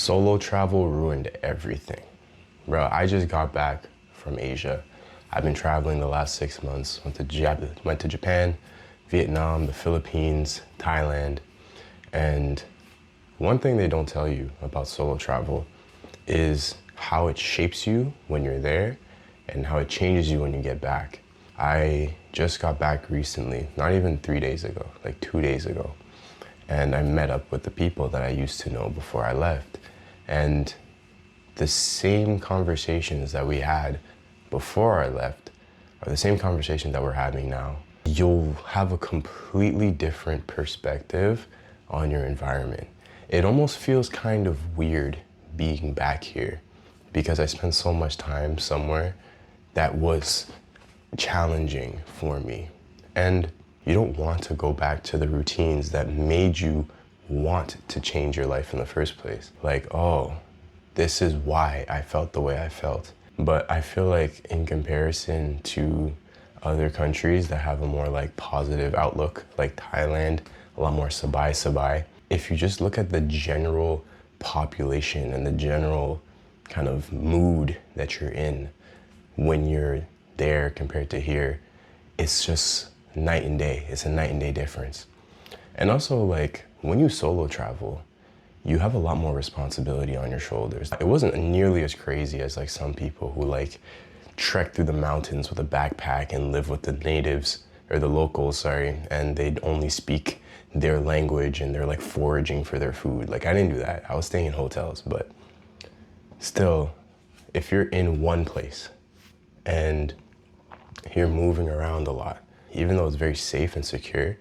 Solo travel ruined everything. Bro, I just got back from Asia. I've been traveling the last 6 months. Went to Japan, Vietnam, the Philippines, Thailand. And one thing they don't tell you about solo travel is how it shapes you when you're there and how it changes you when you get back. I just got back recently, not even 3 days ago, like 2 days ago. And I met up with the people that I used to know before I left. And the same conversations that we had before I left are the same conversations that we're having now. You'll have a completely different perspective on your environment. It almost feels kind of weird being back here because I spent so much time somewhere that was challenging for me. And you don't want to go back to the routines that made you want to change your life in the first place. Like, oh, this is why I felt the way I felt. But I feel like in comparison to other countries that have a more like positive outlook, like Thailand, a lot more sabai. If you just look at the general population and the general kind of mood that you're in when you're there compared to here, it's just night and day. It's a night and day difference. And also, like, when you solo travel, you have a lot more responsibility on your shoulders. It wasn't nearly as crazy as like some people who like trek through the mountains with a backpack and live with the natives or the locals, sorry, and they'd only speak their language and they're like foraging for their food. Like, I didn't do that. I was staying in hotels, but still, if you're in one place and you're moving around a lot, even though it's very safe and secure,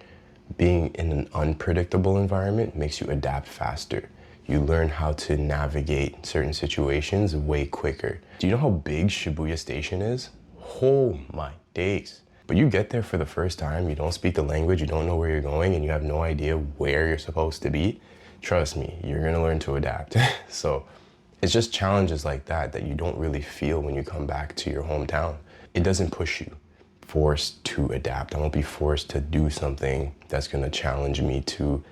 being in an unpredictable environment makes you adapt faster. You learn how to navigate certain situations way quicker. Do you know how big Shibuya Station is? Oh my days. But you get there for the first time, you don't speak the language, you don't know where you're going, and you have no idea where you're supposed to be. Trust me, you're gonna learn to adapt. So it's just challenges like that that you don't really feel when you come back to your hometown. It doesn't push you. Forced to adapt. I won't be forced to do something that's gonna challenge me to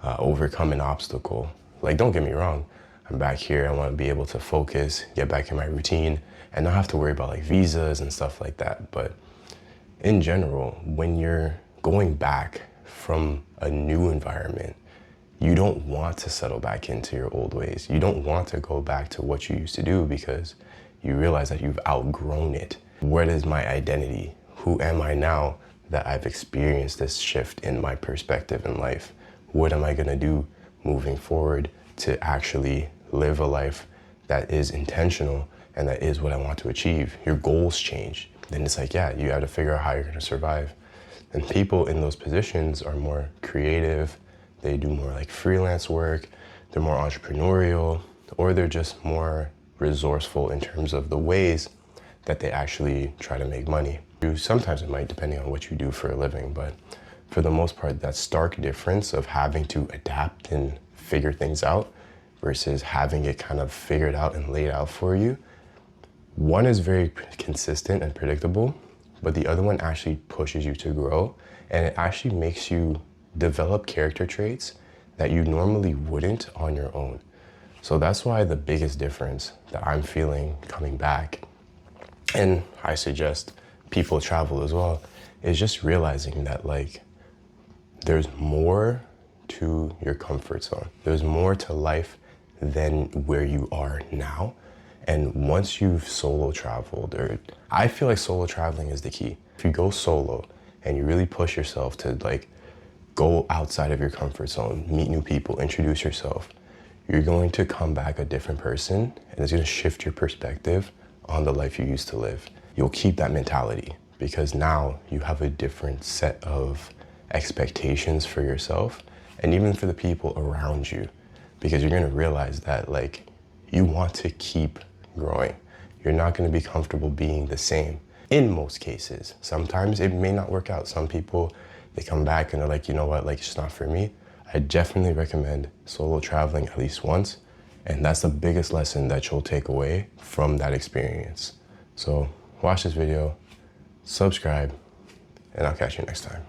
overcome an obstacle. Like, don't get me wrong, I'm back here, I wanna be able to focus, get back in my routine, and not have to worry about like visas and stuff like that. But in general, when you're going back from a new environment, you don't want to settle back into your old ways. You don't want to go back to what you used to do because you realize that you've outgrown it. What is my identity? Who am I now that I've experienced this shift in my perspective in life? What am I gonna do moving forward to actually live a life that is intentional and that is what I want to achieve? Your goals change. Then it's like, yeah, you have to figure out how you're gonna survive. And people in those positions are more creative. They do more like freelance work. They're more entrepreneurial, or they're just more resourceful in terms of the ways that they actually try to make money. Sometimes it might, depending on what you do for a living, but for the most part, that stark difference of having to adapt and figure things out versus having it kind of figured out and laid out for you. One is very consistent and predictable, but the other one actually pushes you to grow, and it actually makes you develop character traits that you normally wouldn't on your own. So that's why the biggest difference that I'm feeling coming back, and I suggest people travel as well, is just realizing that like there's more to your comfort zone. There's more to life than where you are now. And once you've solo traveled, or I feel like solo traveling is the key. If you go solo and you really push yourself to like go outside of your comfort zone, meet new people, introduce yourself, you're going to come back a different person, and it's gonna shift your perspective on the life you used to live. You'll keep that mentality because now you have a different set of expectations for yourself and even for the people around you, because you're gonna realize that like you want to keep growing. You're not gonna be comfortable being the same in most cases. Sometimes it may not work out. Some people, they come back and they're like, you know what, like it's just not for me. I definitely recommend solo traveling at least once. And that's the biggest lesson that you'll take away from that experience. So watch this video, subscribe, and I'll catch you next time.